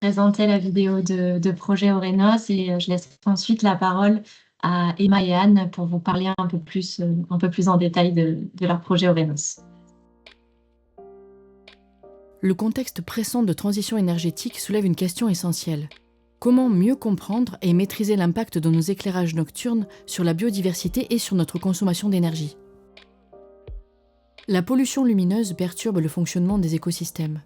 présenter la vidéo de projet Orenos et je laisse ensuite la parole à Emma et Anne pour vous parler un peu plus en détail de leur projet Orenos. Le contexte pressant de transition énergétique soulève une question essentielle. Comment mieux comprendre et maîtriser l'impact de nos éclairages nocturnes sur la biodiversité et sur notre consommation d'énergie? La pollution lumineuse perturbe le fonctionnement des écosystèmes.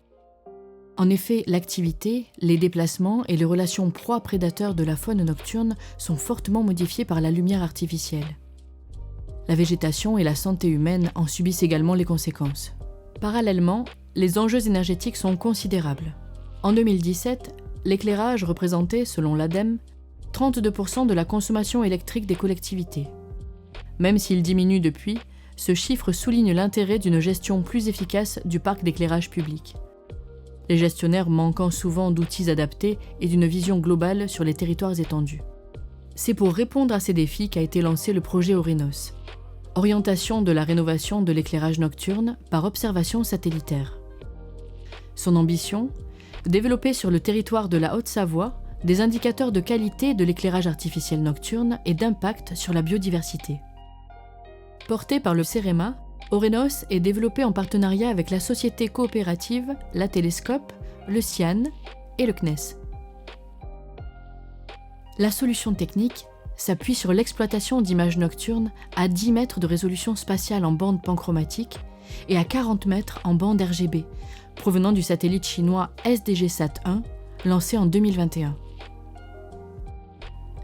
En effet, l'activité, les déplacements et les relations proies-prédateurs de la faune nocturne sont fortement modifiés par la lumière artificielle. La végétation et la santé humaine en subissent également les conséquences. Parallèlement, les enjeux énergétiques sont considérables. En 2017, l'éclairage représentait, selon l'ADEME, 32% de la consommation électrique des collectivités. Même s'il diminue depuis, ce chiffre souligne l'intérêt d'une gestion plus efficace du parc d'éclairage public. Les gestionnaires manquant souvent d'outils adaptés et d'une vision globale sur les territoires étendus. C'est pour répondre à ces défis qu'a été lancé le projet Orenos. Orientation de la rénovation de l'éclairage nocturne par observation satellitaire. Son ambition ? Développer sur le territoire de la Haute-Savoie des indicateurs de qualité de l'éclairage artificiel nocturne et d'impact sur la biodiversité. Porté par le CEREMA, Orenos est développé en partenariat avec la société coopérative, la Télescope, le CIAN et le CNES. La solution technique s'appuie sur l'exploitation d'images nocturnes à 10 mètres de résolution spatiale en bande panchromatique et à 40 mètres en bande RGB, provenant du satellite chinois SDG-SAT-1, lancé en 2021.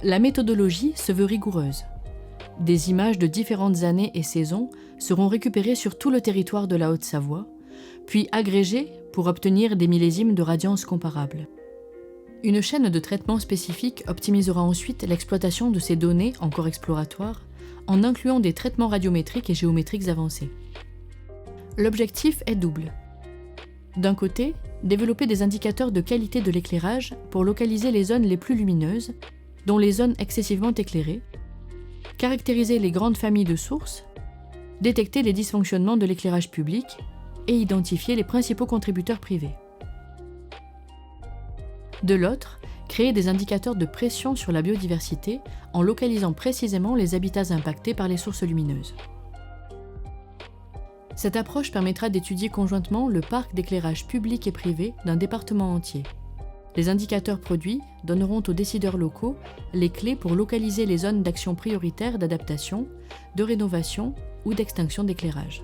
La méthodologie se veut rigoureuse. Des images de différentes années et saisons seront récupérées sur tout le territoire de la Haute-Savoie, puis agrégées pour obtenir des millésimes de radiance comparables. Une chaîne de traitement spécifique optimisera ensuite l'exploitation de ces données encore exploratoires en incluant des traitements radiométriques et géométriques avancés. L'objectif est double. D'un côté, développer des indicateurs de qualité de l'éclairage pour localiser les zones les plus lumineuses, dont les zones excessivement éclairées, caractériser les grandes familles de sources, détecter les dysfonctionnements de l'éclairage public et identifier les principaux contributeurs privés. De l'autre, créer des indicateurs de pression sur la biodiversité en localisant précisément les habitats impactés par les sources lumineuses. Cette approche permettra d'étudier conjointement le parc d'éclairage public et privé d'un département entier. Les indicateurs produits donneront aux décideurs locaux les clés pour localiser les zones d'action prioritaire d'adaptation, de rénovation ou d'extinction d'éclairage.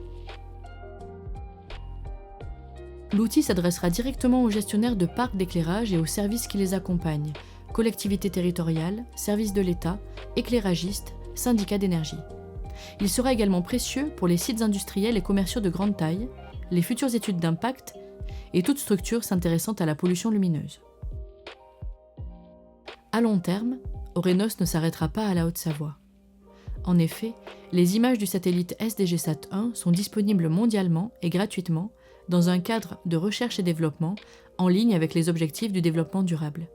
L'outil s'adressera directement aux gestionnaires de parcs d'éclairage et aux services qui les accompagnent, collectivités territoriales, services de l'État, éclairagistes, syndicats d'énergie. Il sera également précieux pour les sites industriels et commerciaux de grande taille, les futures études d'impact et toute structure s'intéressant à la pollution lumineuse. À long terme, Orenos ne s'arrêtera pas à la Haute-Savoie. En effet, les images du satellite SDG-SAT-1 sont disponibles mondialement et gratuitement dans un cadre de recherche et développement en ligne avec les objectifs du développement durable.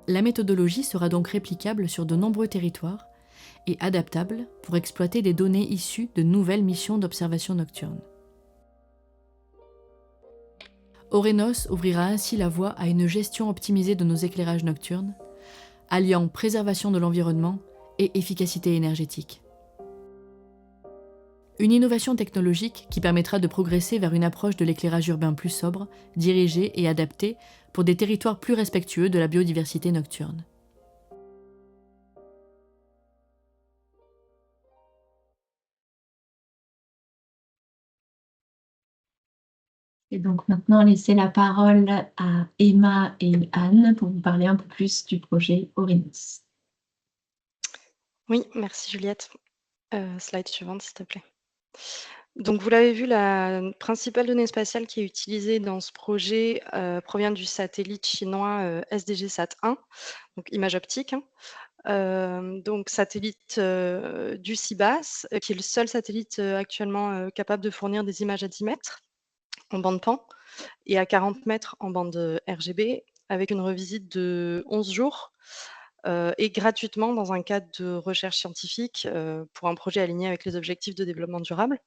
La méthodologie sera donc réplicable sur de nombreux territoires et adaptable pour exploiter des données issues de nouvelles missions d'observation nocturne. Orenos ouvrira ainsi la voie à une gestion optimisée de nos éclairages nocturnes, alliant préservation de l'environnement et efficacité énergétique. Une innovation technologique qui permettra de progresser vers une approche de l'éclairage urbain plus sobre, dirigée et adaptée pour des territoires plus respectueux de la biodiversité nocturne. Et donc maintenant, laisser la parole à Emma et Anne pour vous parler un peu plus du projet Orenos. Oui, merci Juliette. Slide suivante, s'il te plaît. Donc vous l'avez vu, la principale donnée spatiale qui est utilisée dans ce projet, provient du satellite chinois, SDG-SAT-1, donc image optique, hein. Donc satellite, du CIBAS, qui est le seul satellite, actuellement, capable de fournir des images à 10 mètres en bande PAN et à 40 mètres en bande, RGB, avec une revisite de 11 jours, et gratuitement dans un cadre de recherche scientifique, pour un projet aligné avec les objectifs de développement durable.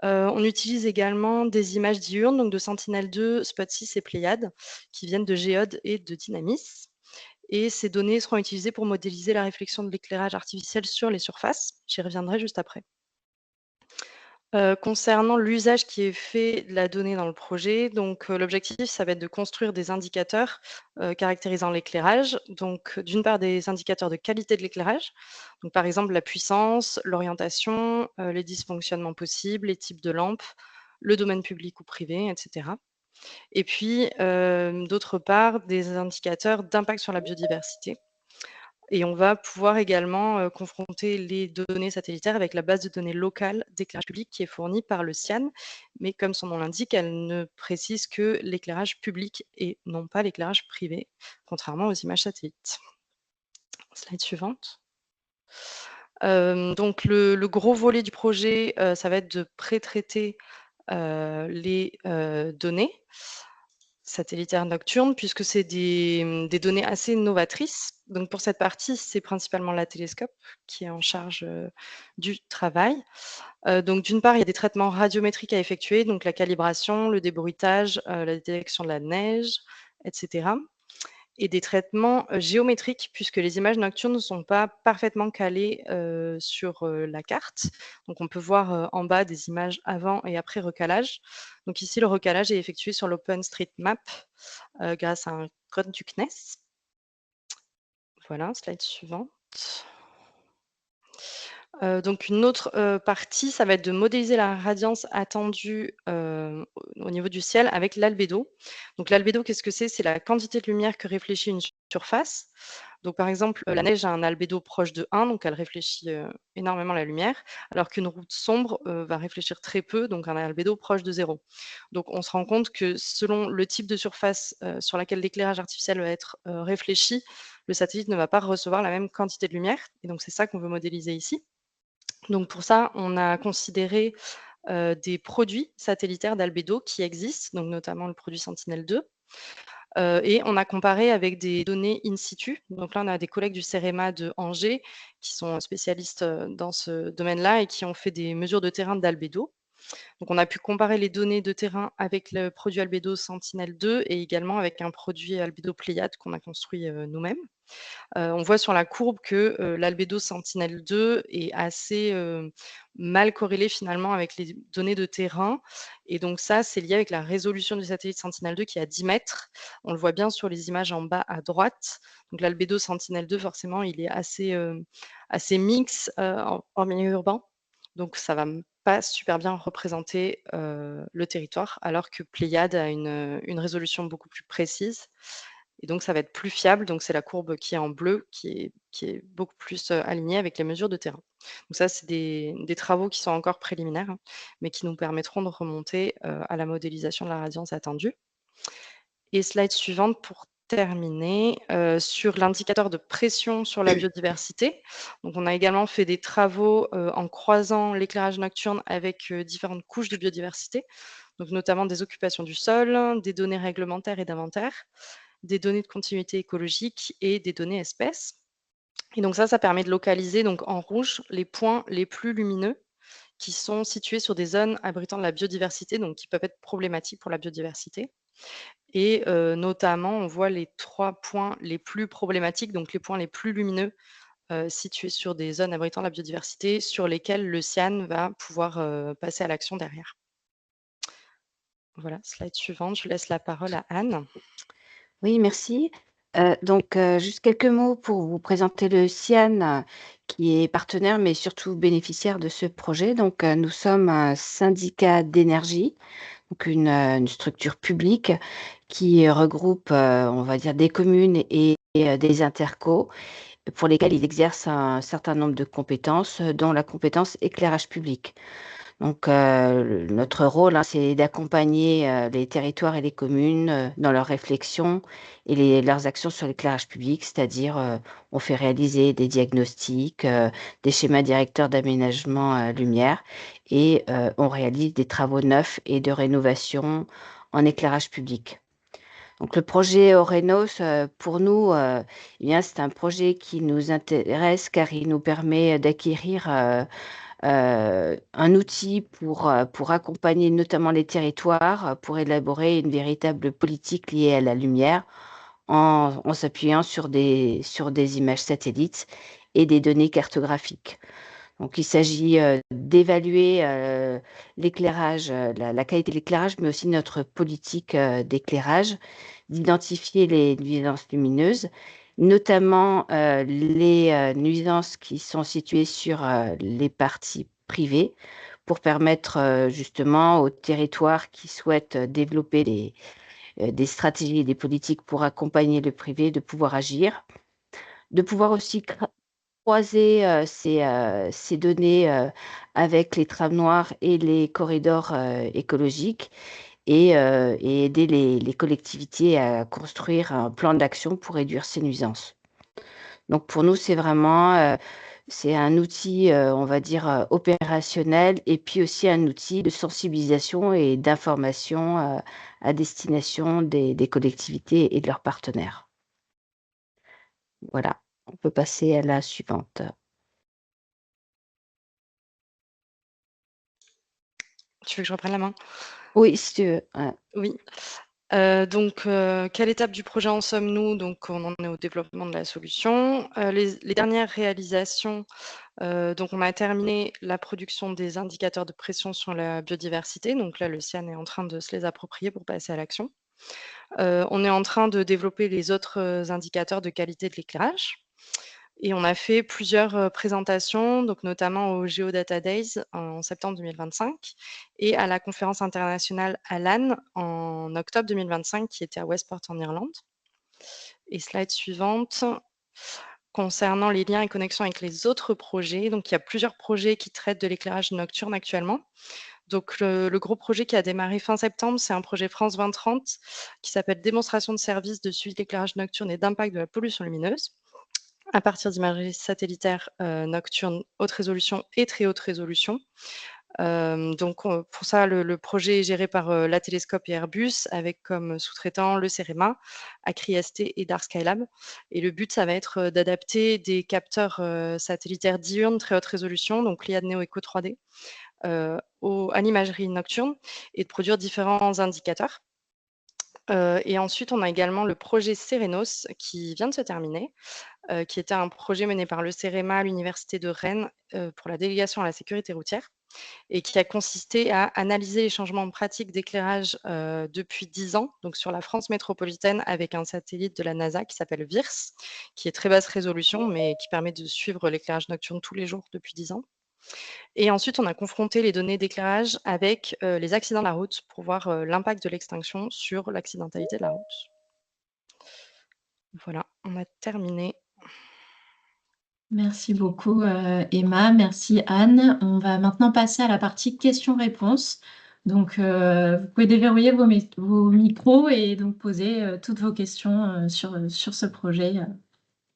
On utilise également des images diurnes, donc de Sentinelle-2, Spot6 et Pléiades, qui viennent de Géode et de Dynamis. Et ces données seront utilisées pour modéliser la réflexion de l'éclairage artificiel sur les surfaces. J'y reviendrai juste après. Concernant l'usage qui est fait de la donnée dans le projet, donc l'objectif, ça va être de construire des indicateurs, caractérisant l'éclairage. Donc d'une part, des indicateurs de qualité de l'éclairage, donc par exemple la puissance, l'orientation, les dysfonctionnements possibles, les types de lampes, le domaine public ou privé, et cetera. Et puis, d'autre part, des indicateurs d'impact sur la biodiversité. Et on va pouvoir également confronter les données satellitaires avec la base de données locale d'éclairage public qui est fournie par le CIAN. Mais comme son nom l'indique, elle ne précise que l'éclairage public et non pas l'éclairage privé, contrairement aux images satellites. Slide suivante. Donc le gros volet du projet, ça va être de pré-traiter les données satellitaires nocturnes, puisque c'est des données assez novatrices. Donc pour cette partie, c'est principalement la télescope qui est en charge du travail. Donc d'une part, il y a des traitements radiométriques à effectuer, donc la calibration, le débruitage, la détection de la neige, etc. Et des traitements géométriques, puisque les images nocturnes ne sont pas parfaitement calées sur la carte. Donc on peut voir en bas des images avant et après recalage. Donc ici, le recalage est effectué sur l'OpenStreetMap grâce à un code du CNES. Voilà, slide suivante. Donc une autre partie, ça va être de modéliser la radiance attendue au niveau du ciel avec l'albédo. Donc l'albédo, qu'est-ce que c'est? C'est la quantité de lumière que réfléchit une surface. Donc par exemple, la neige a un albédo proche de 1, donc elle réfléchit énormément la lumière, alors qu'une route sombre va réfléchir très peu, donc un albédo proche de 0. Donc on se rend compte que selon le type de surface sur laquelle l'éclairage artificiel va être réfléchi, le satellite ne va pas recevoir la même quantité de lumière. Et donc c'est ça qu'on veut modéliser ici. Donc pour ça, on a considéré des produits satellitaires d'albédo qui existent, donc notamment le produit Sentinelle-2. Et on a comparé avec des données in situ. Donc là, on a des collègues du CEREMA de Angers qui sont spécialistes dans ce domaine-là et qui ont fait des mesures de terrain d'albédo. Donc on a pu comparer les données de terrain avec le produit albédo Sentinelle-2 et également avec un produit albédo Pléiade qu'on a construit nous-mêmes. On voit sur la courbe que l'albédo Sentinelle-2 est assez mal corrélé finalement avec les données de terrain. Et donc ça, c'est lié avec la résolution du satellite Sentinelle-2 qui est à 10 mètres. On le voit bien sur les images en bas à droite. Donc l'albédo Sentinelle-2, forcément, il est assez mix en milieu urbain. Donc ça va pas super bien représenter le territoire, alors que Pléiade a une résolution beaucoup plus précise. Et donc, ça va être plus fiable. Donc, c'est la courbe qui est en bleu qui est beaucoup plus alignée avec les mesures de terrain. Donc, ça, c'est des travaux qui sont encore préliminaires, hein, mais qui nous permettront de remonter à la modélisation de la radiance attendue. Et slide suivante pour terminer, sur l'indicateur de pression sur la biodiversité. Donc, on a également fait des travaux en croisant l'éclairage nocturne avec différentes couches de biodiversité, donc notamment des occupations du sol, des données réglementaires et d'inventaire, des données de continuité écologique et des données espèces. Et donc ça permet de localiser donc en rouge les points les plus lumineux qui sont situés sur des zones abritant de la biodiversité, donc qui peuvent être problématiques pour la biodiversité. Et notamment, on voit les 3 points les plus problématiques, donc les points les plus lumineux situés sur des zones abritant la biodiversité, sur lesquels le CIAN va pouvoir passer à l'action derrière. Voilà, slide suivante, je laisse la parole à Anne. Oui, merci. Juste quelques mots pour vous présenter le CIAN, qui est partenaire, mais surtout bénéficiaire de ce projet. Nous sommes un syndicat d'énergie, donc une structure publique qui regroupe, on va dire, des communes et des intercos, pour lesquels il exerce un certain nombre de compétences, dont la compétence éclairage public. Notre rôle, hein, c'est d'accompagner les territoires et les communes dans leurs réflexions et leurs actions sur l'éclairage public, c'est-à-dire on fait réaliser des diagnostics, des schémas directeurs d'aménagement lumière et on réalise des travaux neufs et de rénovation en éclairage public. Donc le projet Orenos, pour nous, c'est un projet qui nous intéresse car il nous permet d'acquérir un outil pour accompagner notamment les territoires, pour élaborer une véritable politique liée à la lumière en s'appuyant sur des images satellites et des données cartographiques. Donc il s'agit, d'évaluer, l'éclairage, la qualité de l'éclairage, mais aussi notre politique, d'éclairage, d'identifier les nuisances lumineuses, notamment, les, nuisances qui sont situées sur, les parties privées pour permettre, justement aux territoires qui souhaitent, développer des stratégies et des politiques pour accompagner le privé de pouvoir agir. De pouvoir aussi croiser, ces données, avec les trams noirs et les corridors, écologiques et aider les collectivités à construire un plan d'action pour réduire ces nuisances. Donc pour nous, c'est vraiment, c'est un outil, on va dire, opérationnel et puis aussi un outil de sensibilisation et d'information, à destination des collectivités et de leurs partenaires. Voilà, on peut passer à la suivante. Tu veux que je reprenne la main? Oui, si tu veux, ouais. Oui. Donc, quelle étape du projet en sommes-nous? Donc, on en est au développement de la solution. Les dernières réalisations, donc on a terminé la production des indicateurs de pression sur la biodiversité. Donc là, le CIAN est en train de se les approprier pour passer à l'action. On est en train de développer les autres indicateurs de qualité de l'éclairage. Et on a fait plusieurs présentations, donc notamment au Geodata Days en septembre 2025 et à la conférence internationale à LAN en octobre 2025 qui était à Westport en Irlande. Et slide suivante. Concernant les liens et connexions avec les autres projets, donc il y a plusieurs projets qui traitent de l'éclairage nocturne actuellement. Donc le gros projet qui a démarré fin septembre, c'est un projet France 2030 qui s'appelle Démonstration de services de suivi de l'éclairage nocturne et d'impact de la pollution lumineuse à partir d'imagerie satellitaire nocturne haute résolution et très haute résolution. Donc pour ça, le projet est géré par la Télescope et Airbus avec comme sous-traitants le CEREMA, ACRI-ST et Dark Skylab. Et le but, ça va être d'adapter des capteurs satellitaires diurnes très haute résolution, donc l'IAD Neo Eco 3D, à l'imagerie nocturne et de produire différents indicateurs. Et ensuite, on a également le projet Serenos qui vient de se terminer, qui était un projet mené par le CEREMA à l'Université de Rennes pour la délégation à la sécurité routière et qui a consisté à analyser les changements pratiques d'éclairage depuis 10 ans, donc sur la France métropolitaine avec un satellite de la NASA qui s'appelle VIRS, qui est très basse résolution mais qui permet de suivre l'éclairage nocturne tous les jours depuis 10 ans. Et ensuite, on a confronté les données d'éclairage avec les accidents de la route pour voir l'impact de l'extinction sur l'accidentalité de la route. Voilà, on a terminé. Merci beaucoup, Emma. Merci, Anne. On va maintenant passer à la partie questions-réponses. Donc, vous pouvez déverrouiller vos micros et donc poser toutes vos questions sur ce projet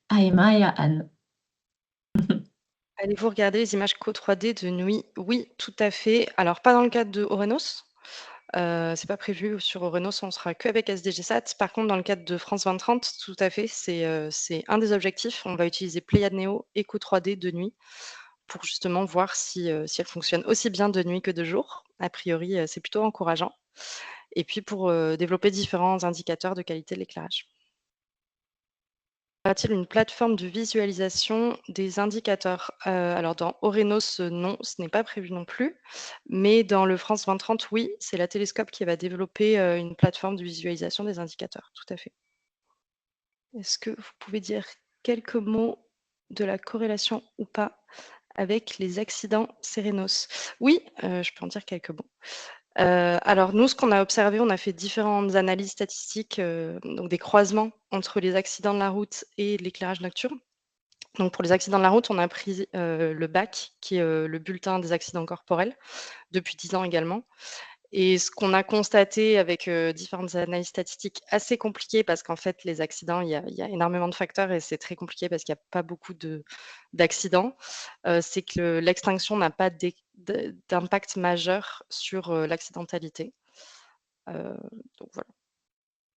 à Emma et à Anne. Allez-vous regarder les images Co 3D de nuit? Oui, tout à fait. Alors, pas dans le cadre de Orenos. C'est pas prévu sur Orenos, on sera qu'avec SDGsat. Par contre, dans le cadre de France 2030, tout à fait, c'est un des objectifs. On va utiliser Pléiade Neo et Co 3D de nuit pour justement voir si elle fonctionne aussi bien de nuit que de jour. A priori, c'est plutôt encourageant. Et puis pour développer différents indicateurs de qualité de l'éclairage. Y a-t-il une plateforme de visualisation des indicateurs? Alors dans Orenos, non, ce n'est pas prévu non plus. Mais dans le France 2030, oui, c'est la Télescope qui va développer une plateforme de visualisation des indicateurs, tout à fait. Est-ce que vous pouvez dire quelques mots de la corrélation ou pas avec les accidents Serenos? Oui, je peux en dire quelques mots. Alors nous, ce qu'on a observé, on a fait différentes analyses statistiques, donc des croisements entre les accidents de la route et l'éclairage nocturne. Donc pour les accidents de la route, on a pris le BAC, qui est le bulletin des accidents corporels, depuis 10 ans également. Et ce qu'on a constaté avec différentes analyses statistiques assez compliquées, parce qu'en fait, les accidents, il y a énormément de facteurs et c'est très compliqué parce qu'il n'y a pas beaucoup d'accidents, c'est que l'extinction n'a pas d'impact majeur sur l'accidentalité. Donc voilà.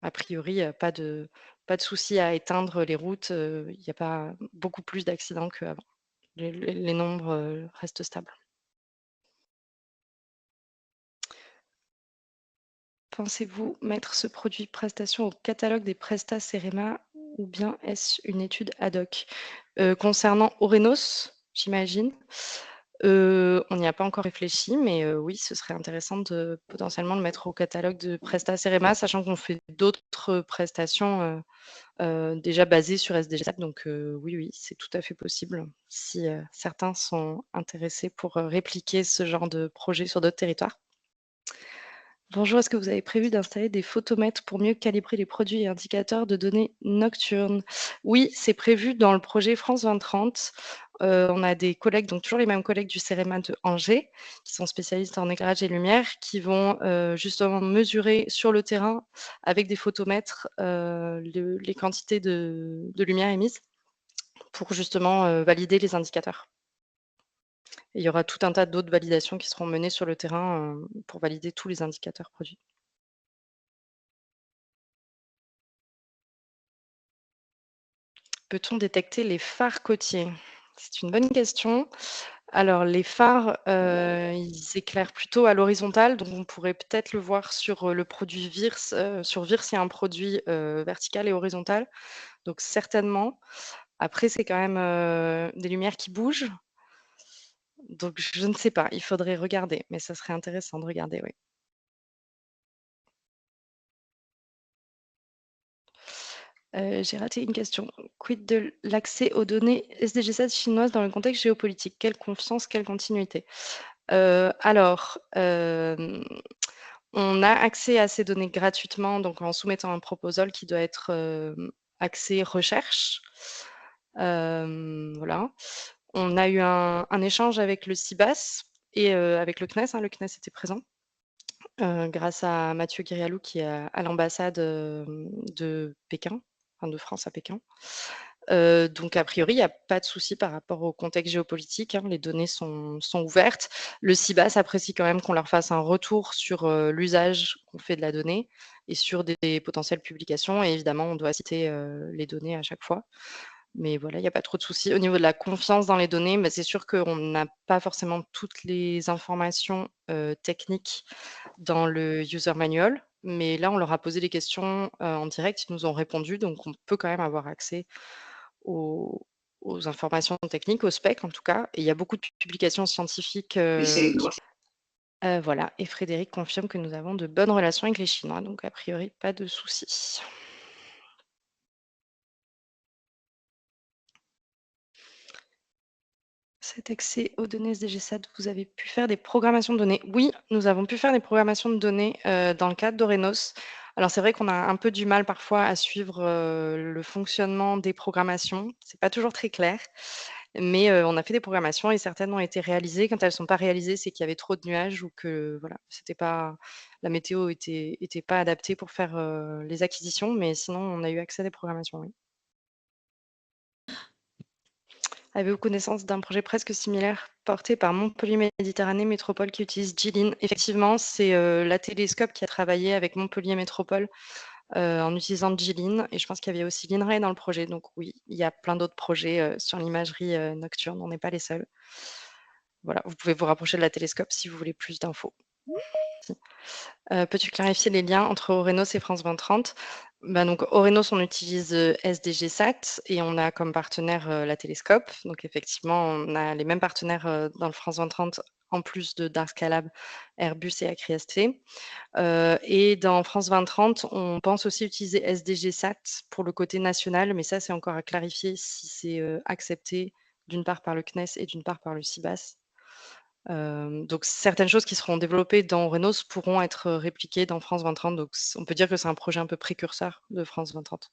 A priori, pas de souci à éteindre les routes. Il n'y a pas beaucoup plus d'accidents qu'avant. Les nombres restent stables. Pensez-vous mettre ce produit prestation au catalogue des prestats CEREMA ou bien est-ce une étude ad hoc? Concernant Orenos, j'imagine, on n'y a pas encore réfléchi, mais oui, ce serait intéressant de potentiellement le mettre au catalogue de prestats CEREMA, sachant qu'on fait d'autres prestations déjà basées sur SDG7. Donc oui, oui, c'est tout à fait possible si certains sont intéressés pour répliquer ce genre de projet sur d'autres territoires. Bonjour, est-ce que vous avez prévu d'installer des photomètres pour mieux calibrer les produits et indicateurs de données nocturnes? Oui, c'est prévu dans le projet France 2030. On a des collègues, donc toujours les mêmes collègues du CEREMA de Angers, qui sont spécialistes en éclairage et lumière, qui vont justement mesurer sur le terrain avec des photomètres les quantités de lumière émises pour justement valider les indicateurs. Et il y aura tout un tas d'autres validations qui seront menées sur le terrain pour valider tous les indicateurs produits. Peut-on détecter les phares côtiers? C'est une bonne question. Alors les phares, ils éclairent plutôt à l'horizontale, donc on pourrait peut-être le voir sur, le produit VIRS. Sur VIRS, il y a un produit, vertical et horizontal, donc certainement. Après, c'est quand même, des lumières qui bougent, donc je ne sais pas, il faudrait regarder, mais ça serait intéressant de regarder, oui. J'ai raté une question. Quid de l'accès aux données SDG7 chinoises dans le contexte géopolitique? Quelle confiance, quelle continuité? Alors, on a accès à ces données gratuitement, donc en soumettant un proposal qui doit être, axé recherche. Voilà. On a eu un échange avec le CIBAS et avec le CNES, hein, le CNES était présent, grâce à Mathieu Guirialou qui est à l'ambassade, de Pékin, enfin de France à Pékin. Donc a priori, il y a pas de souci par rapport au contexte géopolitique, hein, les données sont ouvertes. Le CIBAS apprécie quand même qu'on leur fasse un retour sur, l'usage qu'on fait de la donnée et sur des potentielles publications et évidemment, on doit citer, les données à chaque fois. Mais voilà, il y a pas trop de soucis. Au niveau de la confiance dans les données, bah, c'est sûr qu'on n'a pas forcément toutes les informations, techniques dans le user manual, mais là, on leur a posé des questions, en direct, ils nous ont répondu, donc on peut quand même avoir accès aux aux informations techniques, aux specs en tout cas, et il y a beaucoup de publications scientifiques, voilà, et Frédéric confirme que nous avons de bonnes relations avec les Chinois, donc a priori pas de soucis. Cet accès aux données SDG-SAT, vous avez pu faire des programmations de données? Oui, nous avons pu faire des programmations de données, dans le cadre d'Orenos. Alors c'est vrai qu'on a un peu du mal parfois à suivre, le fonctionnement des programmations. C'est pas toujours très clair, mais on a fait des programmations et certaines ont été réalisées. Quand elles sont pas réalisées, c'est qu'il y avait trop de nuages ou que voilà, c'était pas la météo était pas adaptée pour faire, les acquisitions, mais sinon on a eu accès à des programmations, oui. Avez-vous connaissance d'un projet presque similaire porté par Montpellier Méditerranée Métropole qui utilise Jilin? Effectivement, c'est, la Télescope qui a travaillé avec Montpellier Métropole, en utilisant Jilin et je pense qu'il y avait aussi l'INRAE dans le projet. Donc oui, il y a plein d'autres projets, sur l'imagerie, nocturne, on n'est pas les seuls. Voilà, vous pouvez vous rapprocher de la Télescope si vous voulez plus d'infos. Peux-tu clarifier les liens entre Orenos et France 2030? Bah, donc Orenos, on utilise, SDG-SAT et on a comme partenaire, la Télescope. Donc effectivement, on a les mêmes partenaires, dans le France 2030 en plus de Darskalab, Airbus et Acriast. Et dans France 2030, on pense aussi utiliser SDG-SAT pour le côté national, mais ça, c'est encore à clarifier si c'est, accepté d'une part par le CNES et d'une part par le CIBAS. Donc certaines choses qui seront développées dans Orenos pourront être, répliquées dans France 2030, donc on peut dire que c'est un projet un peu précurseur de France 2030.